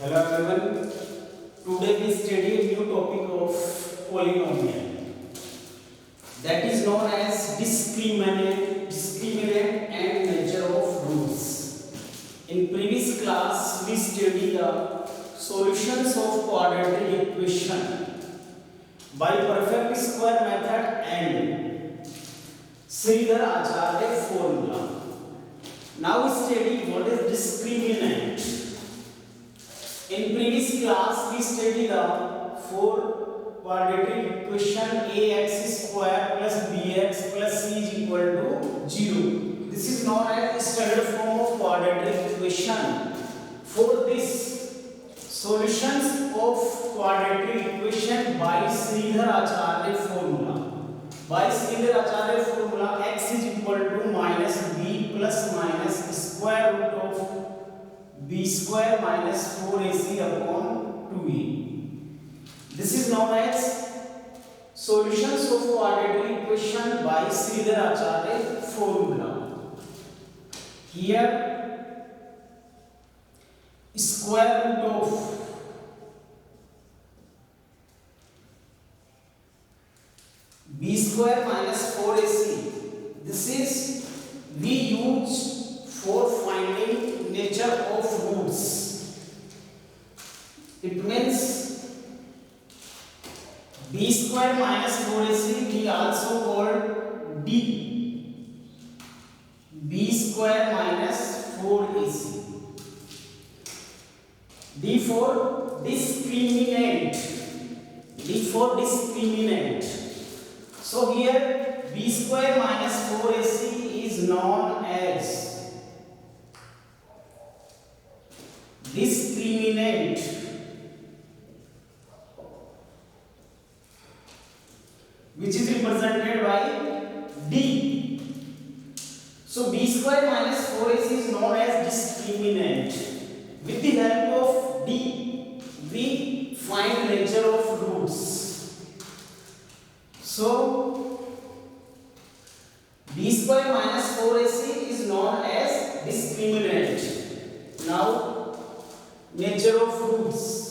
Hello everyone. Today we study a new topic of polynomial that is known as discriminant and nature of roots. In previous class we studied the solutions of quadratic equation by perfect square method and Sridhar Acharya formula. Now we study what is discriminant. In previous class we studied the four quadratic equation ax square plus bx plus c is equal to 0. This is known as standard form of quadratic equation. For this solutions of quadratic equation by Sridhar Acharya formula. By Sridhar Acharya formula x is equal to minus b plus minus square root of b square minus 4ac upon 2a. This is known as solutions of quadratic equation by Sridhar Acharya formula. Here square root of b square minus 4ac. This is we use for finding nature of roots. It means b square minus 4ac we also called d b square minus 4ac. D for discriminant. So here b square minus 4ac is known as discriminant. Which is represented by d. So b square minus 4ac is known as discriminant. With the help of d we find nature of roots. So b square minus 4ac is known as discriminant. Now nature of roots.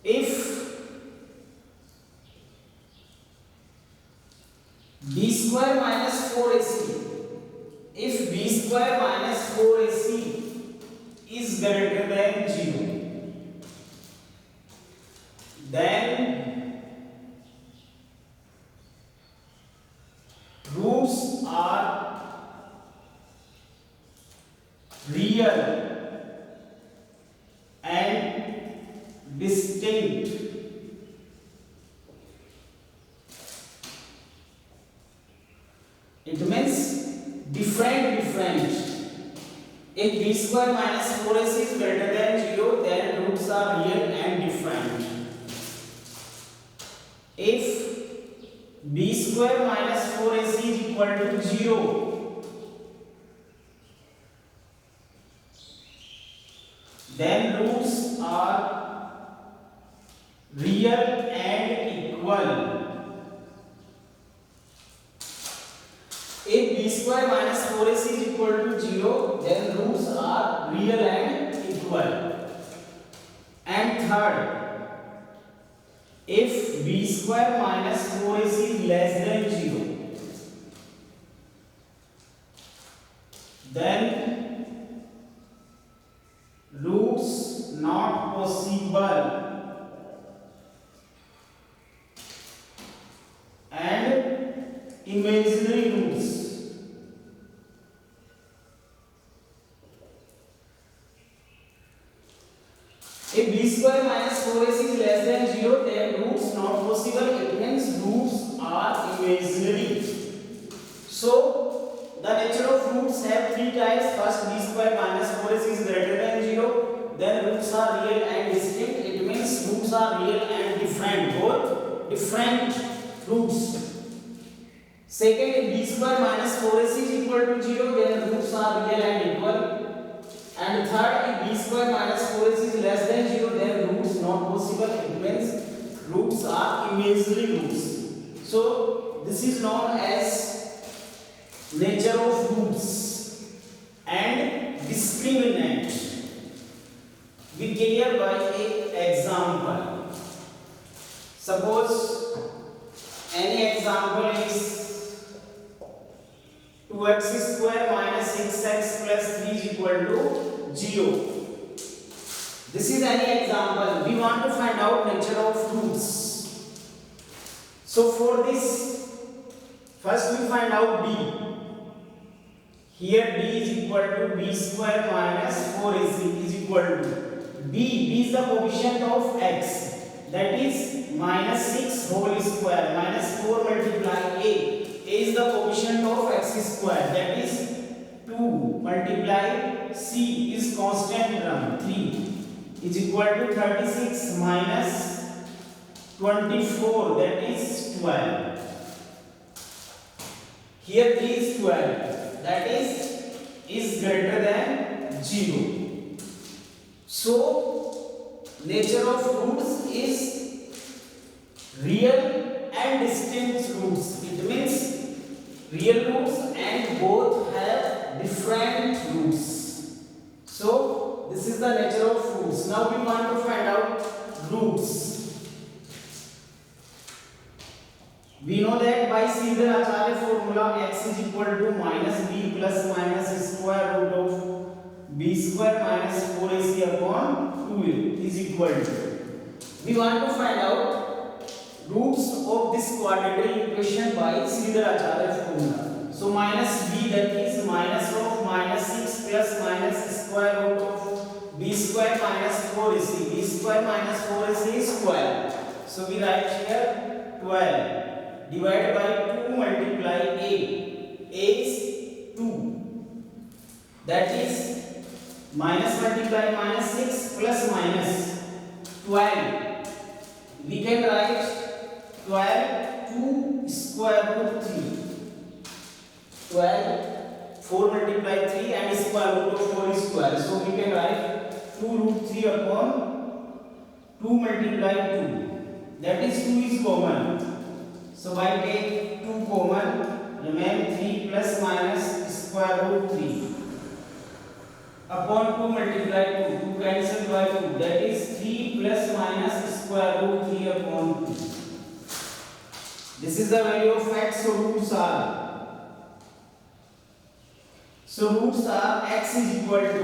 If b square minus 4ac is greater than 0, then roots are real and distinct. It means different. If b square minus 4ac is greater than 0, then roots are real and different. If b square minus 4ac is equal to 0, then roots are real and equal. If b square minus 4ac is equal to 0, then roots are real and equal. And third, if b square minus 4ac is less than 0, then roots not possible and imaginary roots. If b square minus 4ac is less than 0, then roots not possible. It means roots are imaginary. So the nature of roots have three types. First, b square minus 4ac is greater than 0. Then roots are real and distinct. It means roots are real and different. Both different roots. Second, if b square minus 4ac is equal to 0, then roots are real and equal. And third, if b square minus 4ac is less than 0, then roots not possible. It means roots are imaginary roots. So this is known as nature of roots and discriminant. We clear by a example. Suppose any example is 2x square minus 6x plus 3 is equal to 0. This is any example. We want to find out nature of roots. So for this, first we find out d. Here d is equal to b square minus 4ac is equal to b. B is the coefficient of x. That is minus 6 whole square minus 4 multiply a. A is the coefficient of x square. That is 2 multiply c is constant term 3 is equal to 36 minus 24, that is 12. Here 3 is 12, that is greater than 0. So nature of roots is real and distinct roots. It means real roots and both have different roots. So this is the nature of roots. Now we want to find out roots. We know that by Sridhar-Acharya formula x is equal to minus b plus minus square root of b square minus 4ac upon 2a is equal to. We want to find out roots of this quadratic equation by Sridhar-Acharya formula. So minus b, that is minus of minus 6 plus minus square root of b square minus 4ac. B square minus 4ac is 12. So we write here 12 divided by 2 multiply a. A is 2. That is minus multiply minus 6 plus minus 12. We can write 12 2 square root 3. 12 4 multiply 3 and square root of 4 square. So we can write 2 root 3 upon 2 multiply 2. That is 2 is common. So by take 2 common, remain 3 plus minus square root 3 upon 2 multiply 2. 2 cancel by 2. That is 3 plus minus square root 3 upon 2. This is the value of x. So roots are x is equal to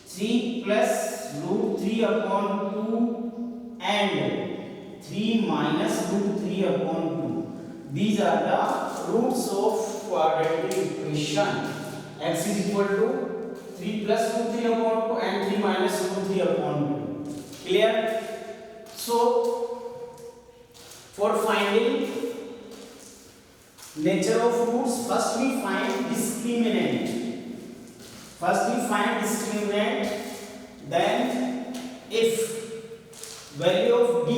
3 plus root 3 upon 2 and 3 minus root 3 upon 2. These are the roots of quadratic equation. X is equal to 3 plus root 3 upon 2 and 3 minus root 3 upon 2. Clear? So for finding nature of roots, first we find discriminant. Then if value of d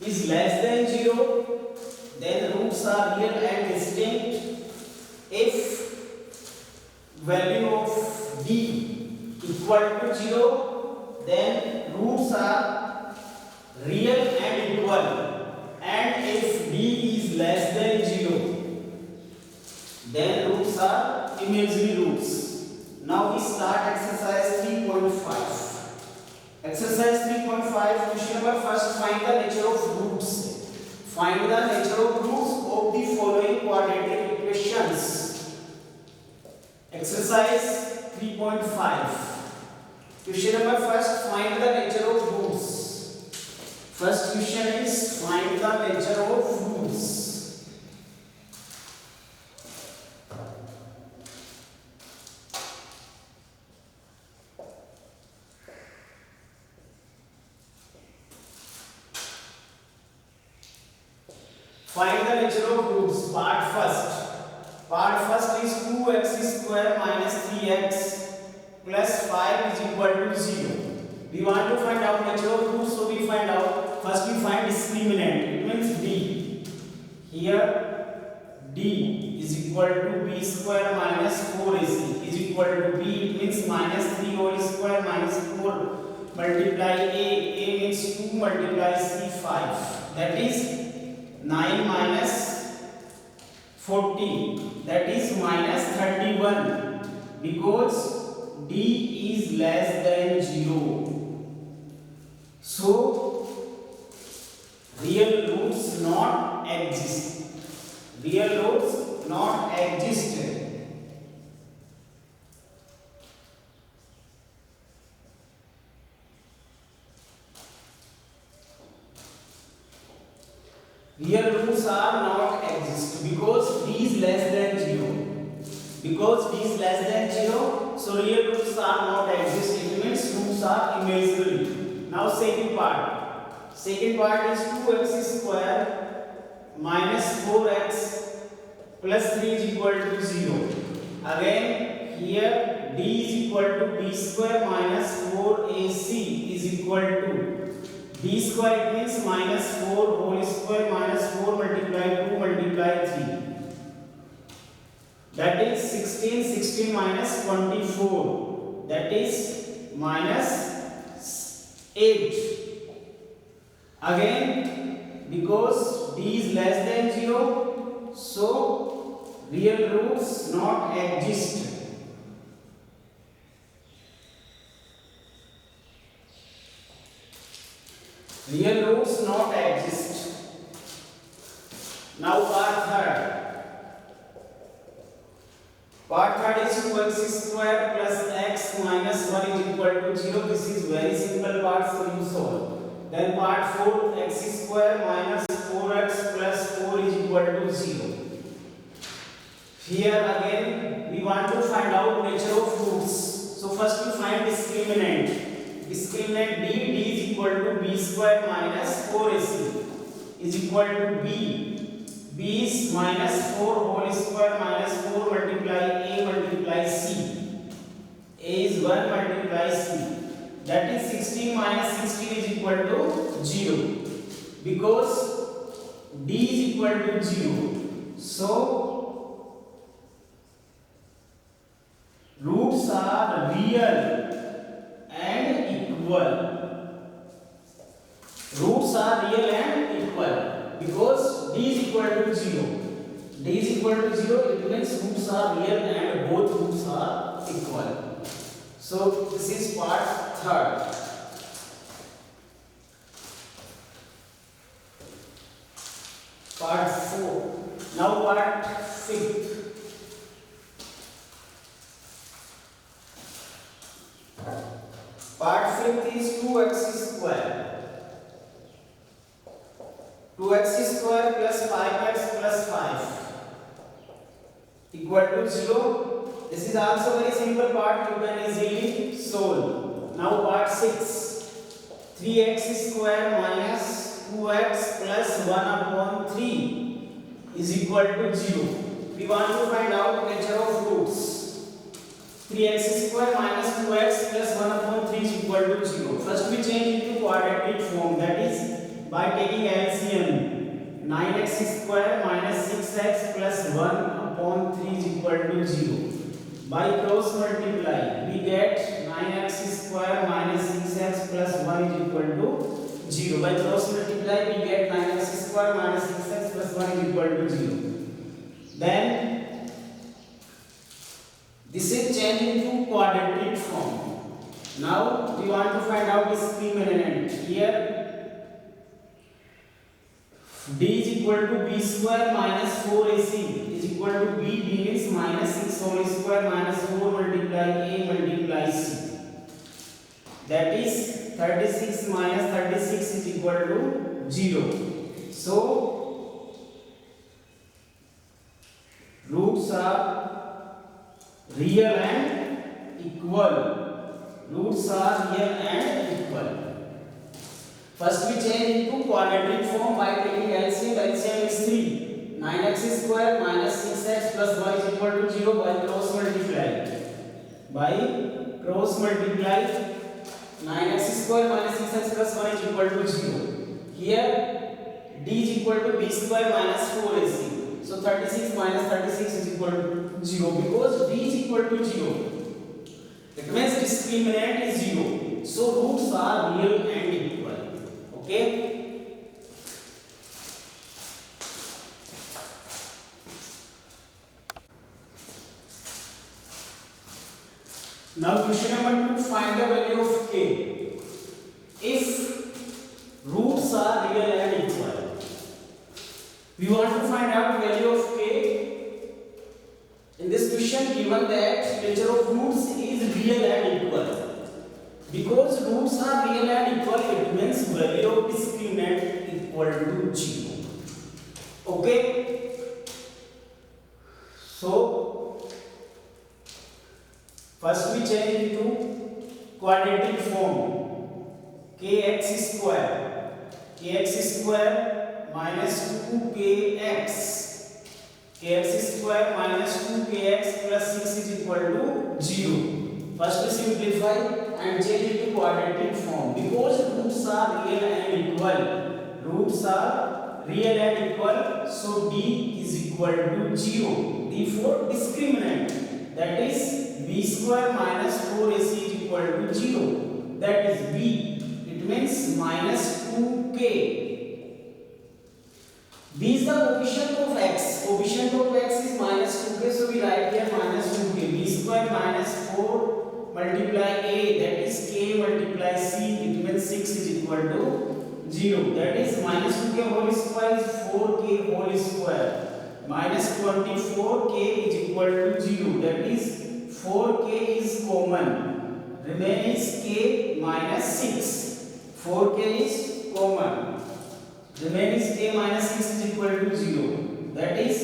is less than 0, then roots are real and distinct. If value of d equal to 0, then roots are real and equal. And if d is less than 0, then roots are imaginary roots. Now we start exercise 3.5. Exercise 3.5, question number first, find the nature of roots. Find the nature of roots of the following quadratic equations. Exercise 3.5. Question number first, find the nature of roots. First question is find the nature of roots. Find the nature of roots. Part first is 2x square minus 3x plus 5 is equal to 0. We want to find out nature of roots, so we find out. First we find discriminant. It means d. Here d is equal to b square minus 4ac is equal to b. It means minus 3 whole square minus 4 multiply a. A means 2 multiply c 5. That is 9 minus 40, that is minus 31, because d is less than 0. So real roots not exist. Real roots not exist. Real roots are not exist because d is less than 0. Because d is less than 0, so real roots are not exist. It means roots are imaginary. Now second part. Second part is 2x square minus 4x plus 3 is equal to 0. Again here d is equal to b square minus 4ac is equal to d square, it means minus 4 whole square minus 4 multiply 2 multiply 3. That is 16, 16 minus 24. That is minus 8. Again, because d is less than 0, so real roots not exist. Real roots not exist. Now part third. Part third is 2x square plus x minus 1 is equal to 0. This is very simple part, so you solve. Then part 4, x square minus 4x plus 4 is equal to 0. Here again we want to find out nature of roots. So first we find discriminant. Discriminant d is equal to b square minus 4ac is equal to b. B is minus 4 whole square minus 4 multiply a multiply c. A is 1 multiply c. That is 16 minus 16 is equal to 0. Because d is equal to 0. So roots are real and equal. Roots are real and equal because d is equal to 0. D is equal to 0, it means roots are real and both roots are equal. So this is part third. Part 4. Now part 5th. Part 5th is 2x square. 2x square plus 5x plus 5 equal to 0. This is also very simple part, you can easily solve. Now part 6. 3x square minus 2x plus 1 upon 3 is equal to 0. We want to find out nature of roots. 3x square minus 2x plus 1 upon 3 is equal to 0. First we change into quadratic form, that is by taking LCM. 9x square minus 6x plus 1 upon 3 is equal to 0. By cross multiply, we get 9x square minus 6x plus 1 is equal to 0. By cross multiply, we get 9x square minus 6x plus 1 is equal to 0. Then this is changed into quadratic form. Now we want to find out discriminant. Here d is equal to b square minus 4ac is equal to b. B means minus 6 whole square minus 4 multiply a multiply c. That is 36 minus 36 is equal to 0. So roots are real and equal. Roots are real and equal. First we change into quadratic form by taking LCM. LCM is 3. 9x square minus 6x plus 1 is equal to 0 by cross multiply. By cross multiply, 9x square minus 6x plus 1 is equal to 0. Here d is equal to b square minus 4ac. So 36 minus 36 is equal to 0 because d is equal to 0. It means discriminant is 0. So roots are real and equal. Okay. Now question number 2, find the value of k if roots are real and equal. We want to find out value of k. In this question given that nature of roots is real and equal. Because roots are real and equal, it means value of discriminant equal to 0. Okay. So first we change into quadratic form. Kx square minus 2kx. Kx square minus 2kx plus 6 is equal to 0. First we simplify and change it to quadratic form. Because roots are real and equal. Roots are real and equal. So d is equal to 0. D for discriminant. That is b square minus 4ac is equal to 0. That is b. It means minus 2k. b is the coefficient of x. Coefficient of x is minus 2k. So we write here minus 2k. b square minus 4 multiply a. That is k multiply c. It means 6 is equal to 0. That is minus 2k whole square is 4k whole square. Minus 24k is equal to 0. That is 4k is common. Remains k minus 6. 4k is common. Remains k minus 6 is equal to 0. That is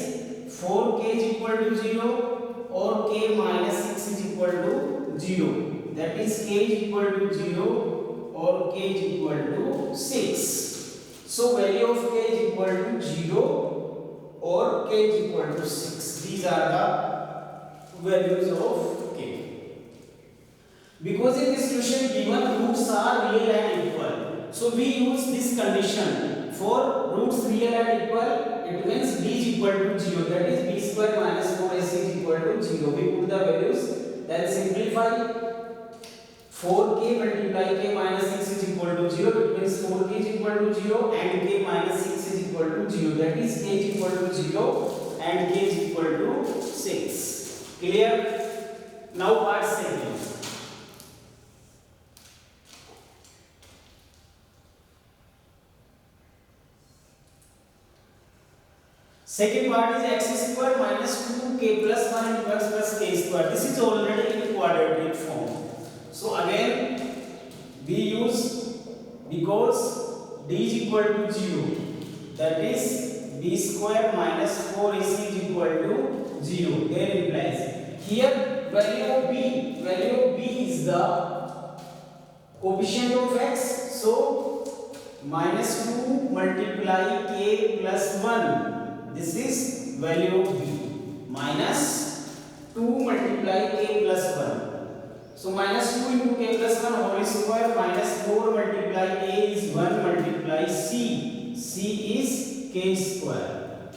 4k is equal to 0 or k minus 6 is equal to 0. That is k is equal to 0 or k is equal to 6. So value of k is equal to 0 or k is equal to 6. These are the values of k. Because in this question given roots are real and equal, so we use this condition. For roots real and equal, it means b is equal to 0. That is b square minus 4ac is equal to 0. We put the values, then simplify. 4k multiply k minus 6 is equal to 0. It means 4k is equal to 0 and k minus 6 is equal to 0. That is k is equal to 0 and k is equal to 6. Clear? Now part second. Second part is x square minus 2k plus 1 into x plus k square. This is already in quadratic form. So again we use, because d is equal to 0, that is b square minus 4ac is equal to 0. Then implies here value of b is the coefficient of x. So minus 2 multiply k plus 1. This is value of b. Minus 2 multiply k plus 1. So minus 2 into k plus 1 whole square minus 4 multiply a is 1 multiply c. C is k square.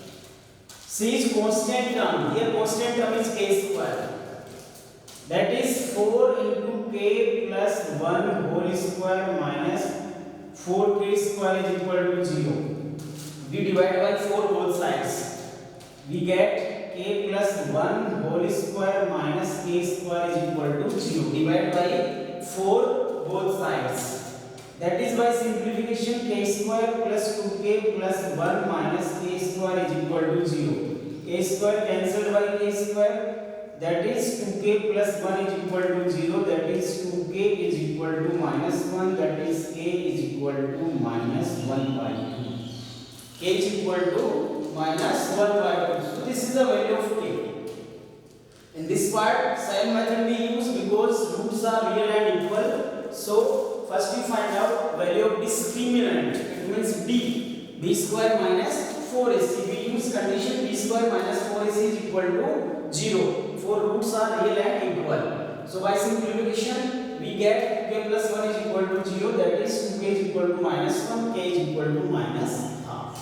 C is constant term. Here constant term is k square. That is 4 into k plus 1 whole square minus 4k square is equal to 0. We divide by 4 both sides. We get k plus 1 whole square minus k square is equal to 0. Divide by 4 both sides. That is by simplification k square plus 2k plus 1 minus k square is equal to 0. K square cancelled by k square. That is 2k plus 1 is equal to 0. That is 2k is equal to minus 1. That is k is equal to minus 1 by 2. K is equal to minus 1 by 2. So this is the value of k. In this part, same method we use because roots are real and equal. So first we find out value of discriminant. It means b. B square minus 4ac. We use condition b square minus 4ac is equal to 0. For roots are real and equal. So by simplification we get k plus 1 is equal to 0. That is 2k is equal to minus 1. K is equal to minus half.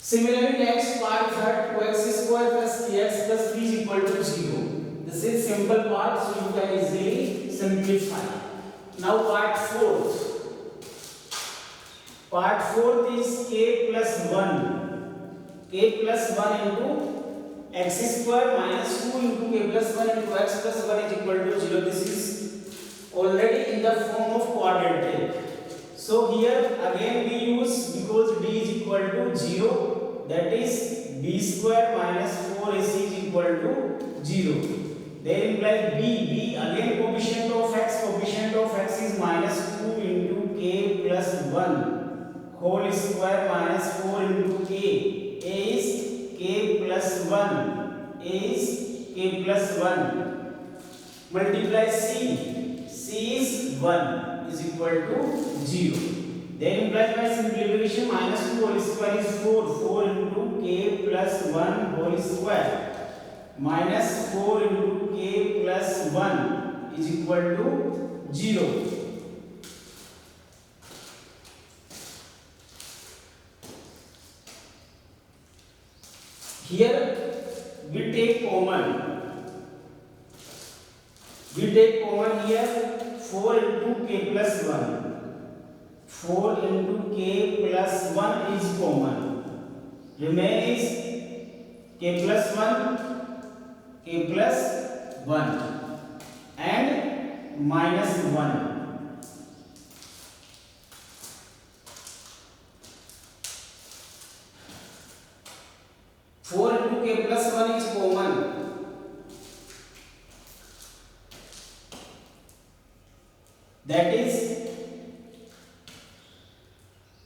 Similarly, next part third, 2x square plus kx plus 3 is equal to 0. This is simple part, so you can easily simplify. Now part fourth. Part fourth is k plus 1. K plus 1 into x square minus 2 into k plus 1 into x plus 1 is equal to 0. This is already in the form of quadratic. So here again we use, because d is equal to 0, that is b square minus 4ac is equal to 0. There implies b again coefficient of x is minus 2 into k plus 1 whole square minus 4 into k. A is k plus 1, a is k plus 1 multiply c is 1 is equal to 0. Then implies by simplification minus 2 whole square is 4 into k plus 1 whole square minus 4 into k plus 1 is equal to 0. Here we take common here 4 into k plus 1. 4 into k plus 1 is common. Remain is k plus 1 and minus 1. 4 into k plus 1 is common. That is,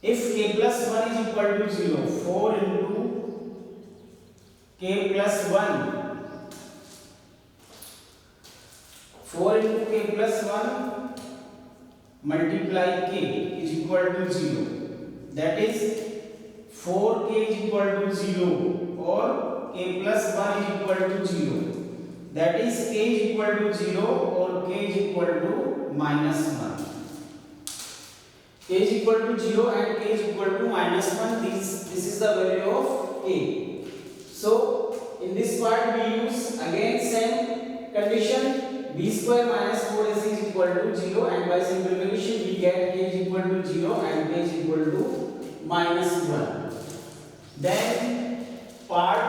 if k plus 1 is equal to 0, 4 into k plus 1, 4 into k plus 1 multiply k is equal to 0. That is 4k is equal to 0 or k plus 1 is equal to 0. That is k is equal to 0 or k is equal to minus 1. K is equal to 0 and k is equal to minus 1. This is the value of k. So in this part we use again same condition. B square minus 4ac is equal to 0, and by simplification we get k is equal to 0 and k is equal to minus 1. Then part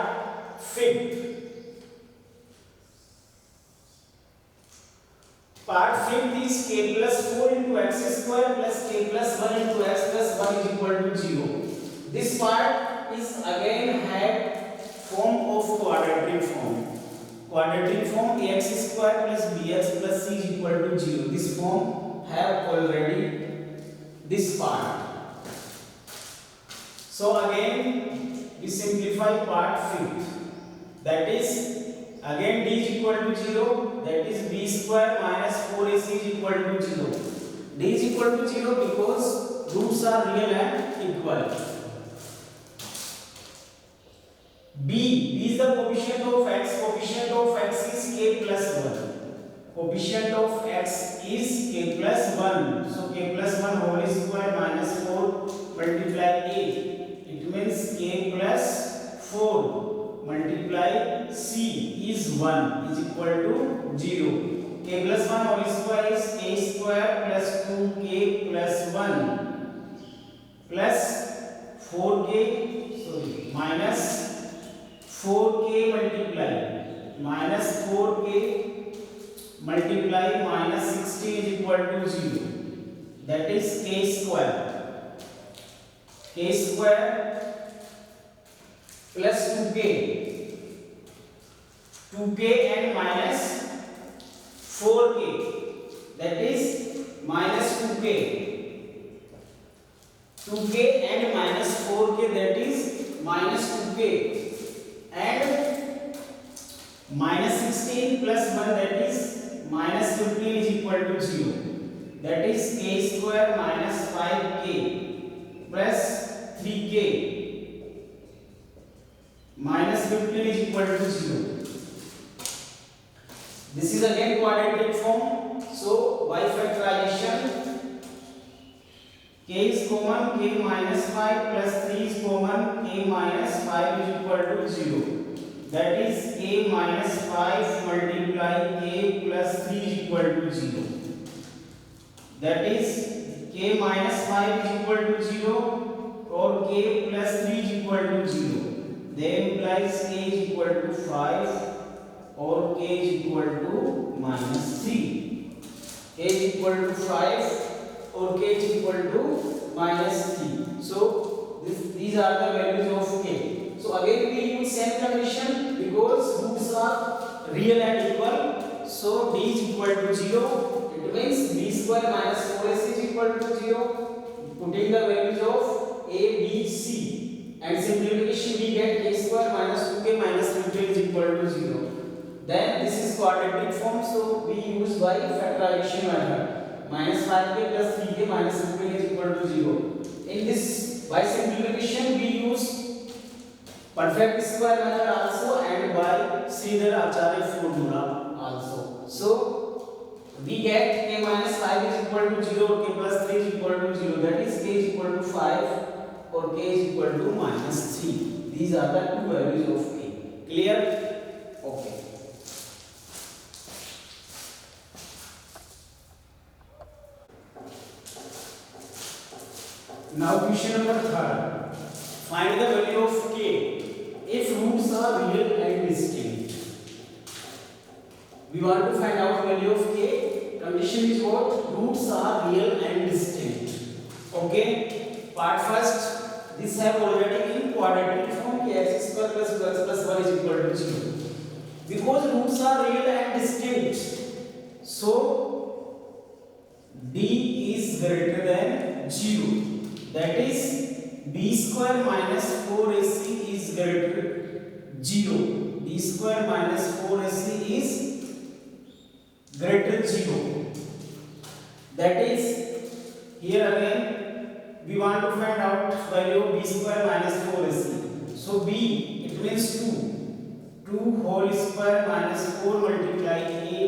5th. Part 5th is k plus 4 into x square plus k plus 1 into x plus 1 is equal to 0. This part is again had form of quadratic form. Quadratic form ax square plus bx plus c is equal to 0. This form have already this part. So again we simplify part 5th. That is again d is equal to 0. That is b square minus 4ac is equal to 0. D is equal to 0 because roots are real and equal. B is the coefficient of x. Coefficient of x is k plus 1. Coefficient of x is k plus 1. So k plus 1 whole square minus 4 multiply 8. It means k plus 4 multiply c is 1 is equal to 0. K plus 1 whole square is k square plus 2k plus 1 plus 4k minus 4k multiply minus 4k multiply minus 16 is equal to 0. That is k square. K square plus 2k and minus 4k, that is minus 2k and minus 4k, that is minus 2k, and minus 16 plus 1, that is minus 15 is equal to 0. That is k square minus 5k plus 3k minus 15 is equal to 0. This is again quadratic form. So by factorization, k is common, k minus 5 plus 3 is common, k minus 5 is equal to 0. That is k minus 5 multiply k plus 3 is equal to 0. That is k minus 5 is equal to 0 or k plus 3 is equal to 0. They imply is k is equal to 5 or k is equal to minus 3. K is equal to 5 or k is equal to minus 3. So these are the values of k. So again we use same condition because roots are real and equal. So d is equal to 0. It means b square minus 4ac is equal to 0. Putting the values of a, b, c and simplification we get k square minus 2k minus 2k is equal to 0. Then this is quadratic form, so we use by factorization method. Minus 5k plus 3k minus 2k is equal to 0. In this by simplification we use perfect square method also and by Sridhar Acharya formula also. So we get k minus 5 is equal to 0 or k plus 3 is equal to 0. That is k is equal to 5 or k is equal to minus 3. These are the two values of k. Clear? Okay. Now question number 3. Find the value of k if roots are real and distinct. We want to find out value of k. Condition is what? Roots are real and distinct. Okay. Part first. This have already in quadratic form kx square plus x plus 1 is equal to 0. Because roots are real and distinct, so d is greater than 0. That is b square minus 4ac is greater 0. b square minus 4ac is greater 0. That is here again we want to find out value of b square minus 4ac. So b it means 2. 2 whole square minus 4 multiply a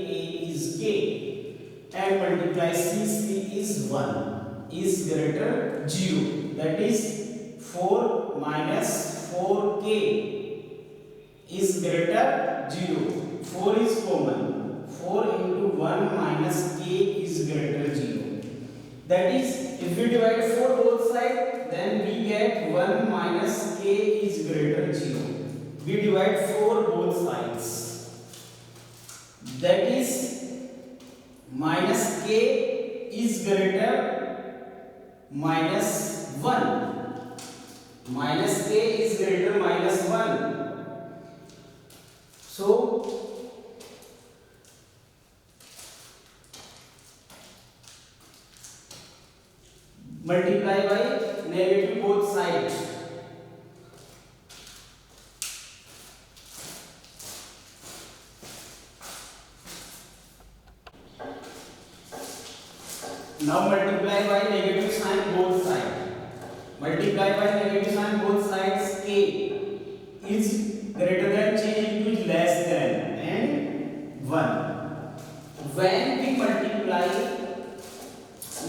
is k and multiply c is 1 is greater 0. That is 4 minus 4k is greater 0. 4 is common. 4 into 1 minus k is greater 0. That is if we divide 4 both sides then we get 1 minus k is greater 0. We divide 4 both sides. That is minus k is greater minus 1. Minus k is greater minus 1. So multiply by negative both sides. Now multiply by negative sign both sides. Multiply by negative sign both sides. K is greater than change into is less than and 1. When we multiply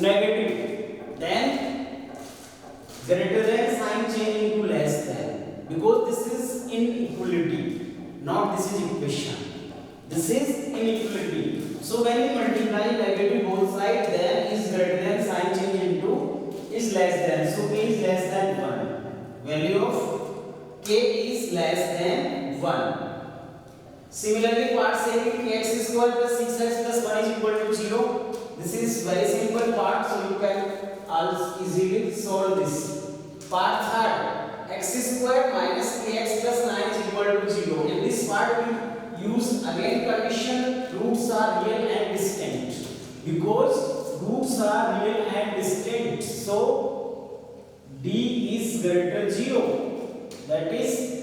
negative, then greater than sign change into less than, because this is inequality, not this is equation. This is inequality. So when we multiply negative both sides, then is greater than sign change into is less than. So k is less than 1. Value of k is less than 1. Similarly, part second kx square plus 6x plus 1 is equal to 0. This is very simple part, so you can also easily solve this. Part third, x square minus kx plus 9 is equal to 0. In this part we use again condition roots are real and distinct. Because roots are real and distinct, so d is greater 0. That is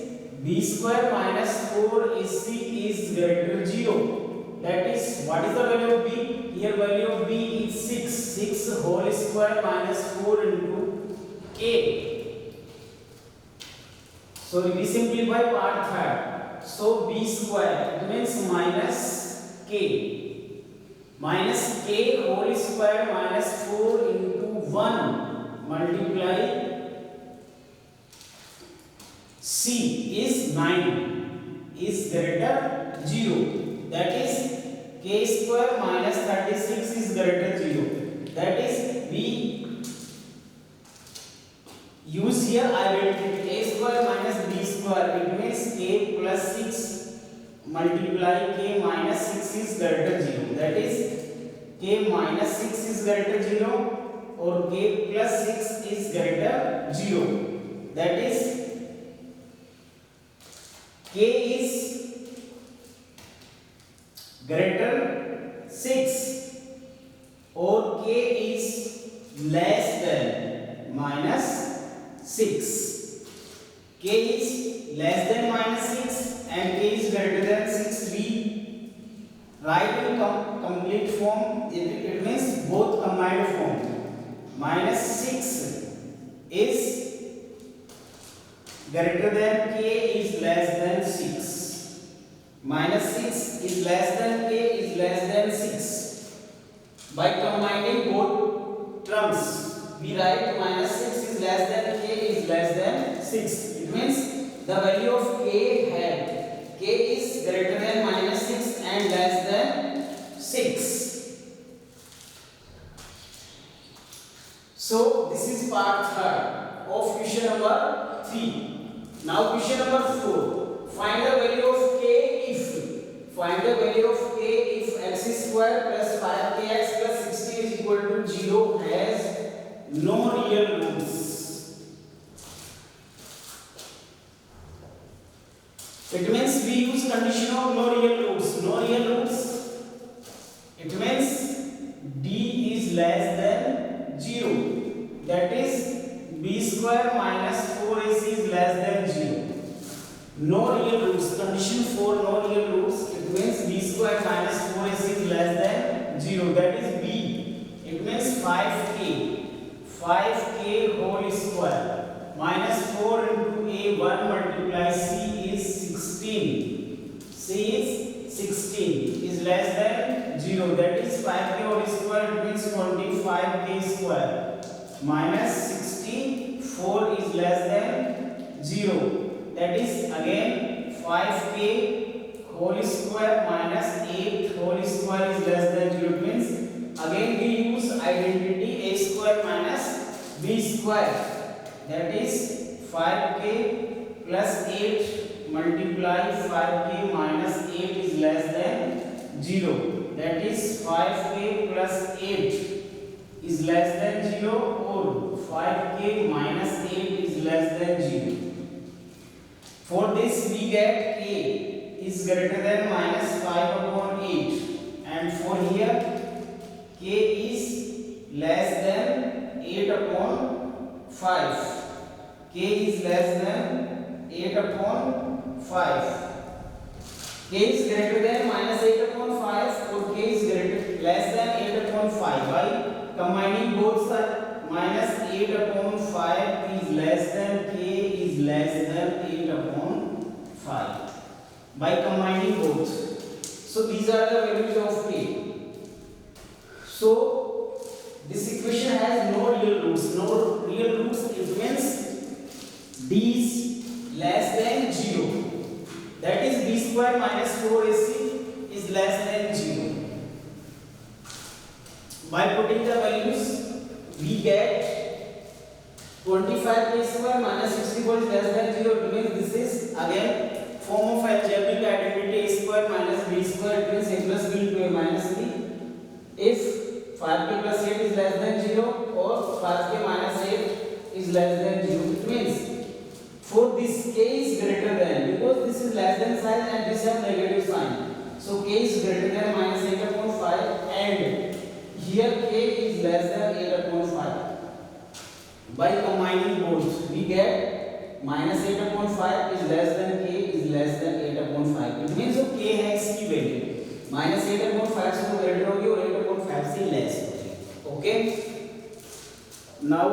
b square minus 4ac is greater 0. That is what is the value of b? Here value of b is 6. 6 whole square minus 4 into k. So we simplify part third. So b square it means minus k. Minus k whole square minus 4 into 1 multiply c is 9 is greater 0. That is k square minus 36 is greater 0. That is we use here identity a square minus b square. It means k plus 6 multiply k minus 6 is greater than 0. That is k minus 6 is greater than 0 or k plus 6 is greater 0. That is k is greater 6 or k is less than minus 6. K is less than minus 6 and k is greater than 6. We write in complete form. It means both combined form. Minus 6 is greater than k is less than 6. Minus 6 is less than k is less than 6. By combining both terms, we write minus 6 is less than k is less than 6. It means the value of k is greater than minus 6 and less than 6. So this is part 3rd of question number 3. Now question number 4. Find the value of k if x square plus 5kx plus 16 is equal to 0 has no real roots. It means we use condition of no real roots. No real roots. It means d is less than 0. That is b square minus 4ac is less than 0. No real roots. Condition for no real roots. It means b square minus 4ac is less than 0. That is b. It means 5k whole square minus 4 into a 1 multiply c is 16. C is 16 is less than 0. That is 5k whole square. It means 25k square minus 64 is less than 0. That is again 5k whole square minus 8 whole square is less than 0. It means again we use identity a square minus b square. That is 5k plus 8 multiply 5k minus 8 is less than 0. That is 5k plus 8 is less than 0 or 5k minus 8 is less than 0. For this we get k is greater than minus 5 upon 8 and for here k is less than 8 upon 5. K is less than 8 upon 5. K is greater than minus 8 upon 5 or k is less than 8 upon 5. By combining both sides, minus 8 upon 5 is less than k is less than 8 upon 5. By combining both. So these are the values of k. So this equation has no real roots. No real roots, it means d is less than 0. That is b square minus 4ac is less than 0. By putting the values, we get 25k square minus 64 is less than 0. It means this is again form of algebraic identity a square minus b square. It means a plus b into a minus b. If 5k plus 8 is less than 0 or 5k minus 8 is less than 0. It means for this k is greater than, because this is less than sign and this has negative sign. So k is greater than minus 8 upon 5 and here k is less than 8 upon 5. By combining both, we get minus 8 upon 5 is less than k is less than 8 upon 5. It means k है इसकी value minus 8 upon 5 से तो greater होगी और 8 upon 5 से less होगी. Okay. Now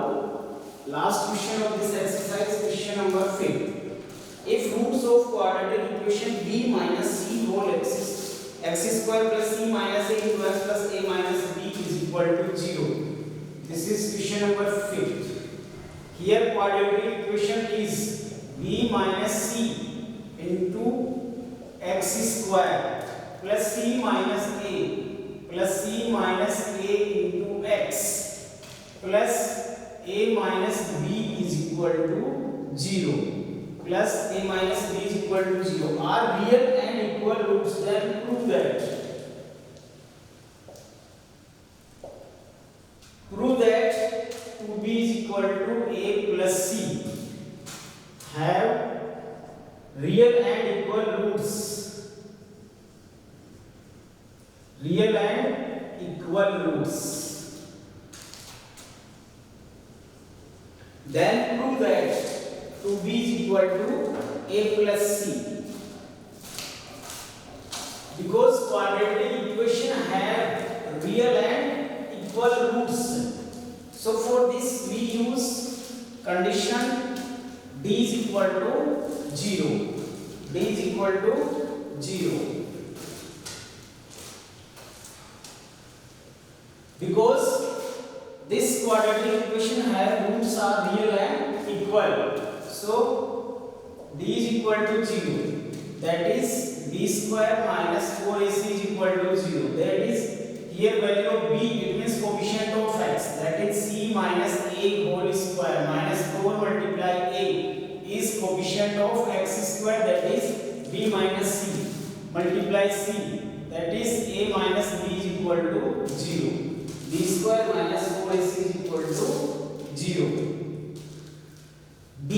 last question of this exercise, question number 5. If roots of quadratic equation b minus c whole x square plus c minus a into x plus a minus b is equal to 0. This is question number 5. Here quadratic equation is b minus c into x square plus c minus a into x plus a minus b is equal equal to 0 plus a minus b is equal to 0 are real and equal roots, then prove that 2b is equal to a plus c have real and equal roots. Real and equal roots. Then prove that 2b is equal to a plus c. Because quadratic equation have real and equal roots. So for this we use condition d is equal to 0. D is equal to 0. Because this quadratic equation have roots are real and equal. So d is equal to 0. That is b square minus 4ac is equal to 0. That is here value of b, it means coefficient of x. That is c minus a whole square minus 4 multiply a is coefficient of x square. That is b minus c multiply c. That is a minus b is equal to 0. b square minus 4ac is equal to 0. b,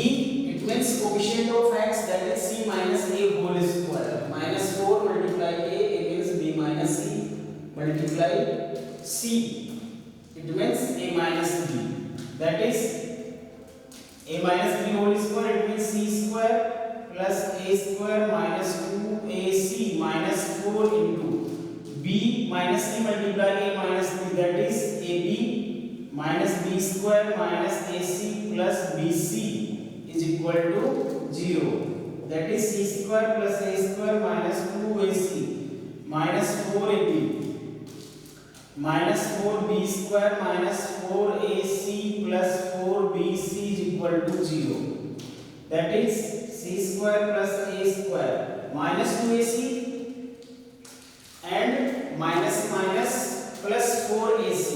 it means coefficient of x, that is c minus a whole square. Minus 4 multiply a, it means b minus c multiply c, it means a minus b. That is a minus b whole square, it means c square plus a square minus 2ac minus 4 into b minus c multiply a minus b, that is ab minus b square minus ac plus bc is equal to 0. That is c square plus a square minus 2ac minus 4ab minus 4b square minus 4ac plus 4bc is equal to 0. That is c square plus a square minus 2ac and minus minus plus 4ac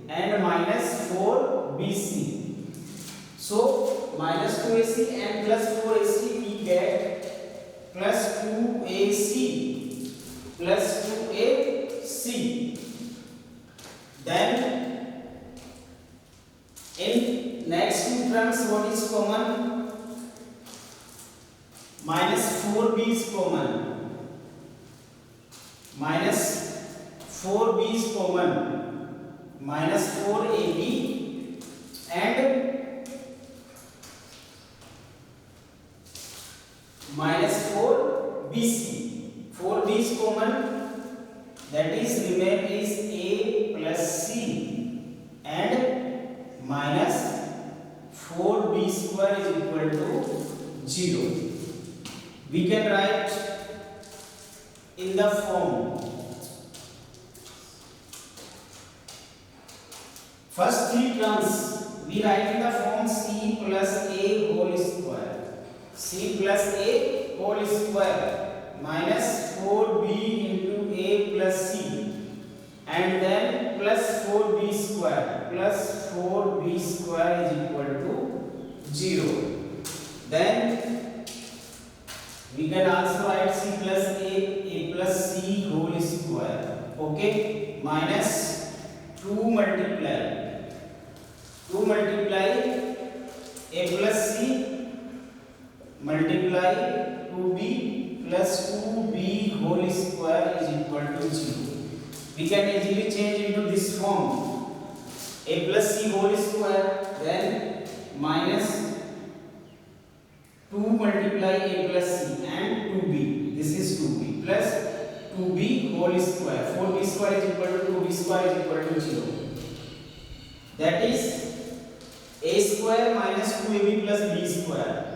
and minus 4bc. So minus 2ac and plus 4ac we get plus 2ac plus 2ac. Then in next two terms what is common? Minus 4b is common. Minus 4b is common. Minus 4ab and minus 4bc. 4b is common. That is remain is a plus c and minus 4b square is equal to 0. We can write in the form, first three terms we write in the form c plus a whole square. C plus a whole square minus 4b into a plus c and then plus 4b square plus 4b square is equal to 0. Then we can also write c plus a plus c whole square. Okay, minus 2 multiply a plus c multiply 2b plus 2b whole square is equal to 0. We can easily change into this form, a plus c whole square, then minus 2 multiply a plus c and 2b, this is 2b plus 2b whole square, 4b square is equal to 2b square is equal to 0. That is a square minus 2ab plus b square.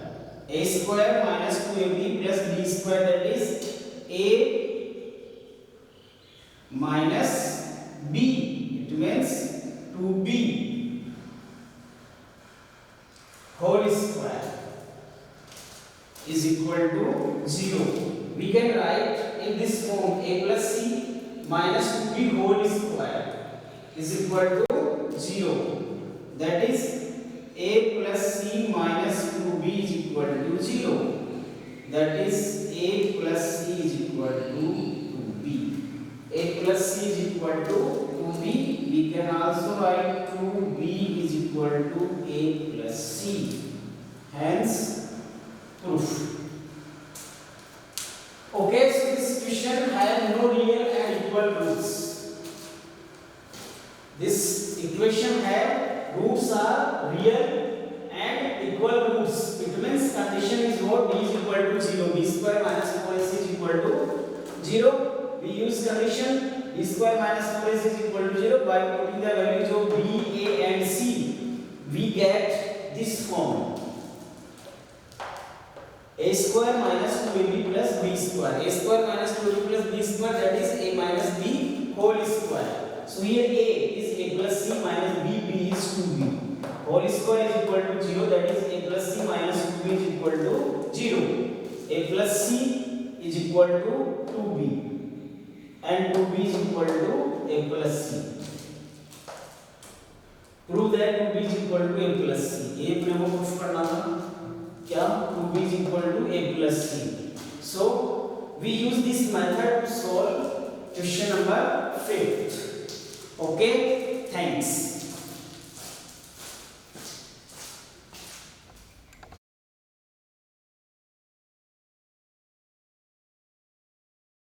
A square minus 2ab plus b square, that is a minus b, it means 2b whole square is equal to 0. We can write in this form a plus c minus 2b whole square is equal to 0. That is a plus c minus 2b is equal to 0. That is a plus c is equal to 2b. A plus c is equal to 2b. We can also write 2b is equal to a plus c. Hence proof. Okay, so this question has no real and equal roots. This equation have roots are real and equal roots. It means condition is what? D is equal to 0. B square minus 4ac is equal to 0. We use condition b square minus 4ac is equal to 0 by putting the values of b, a and c. We get this form: a square minus 2ab plus b square. A square minus 2ab plus b square, that is a minus b whole square. So here a is a plus c minus b, b is 2b. Whole square is equal to 0, that is a plus c minus 2b is equal to 0. A plus c is equal to 2b and 2b is equal to a plus c. Prove that 2b is equal to a plus c. ये अपने को proof करना था क्या? 2b is equal to a plus c. So we use this method to solve question number 5. Okay, thanks.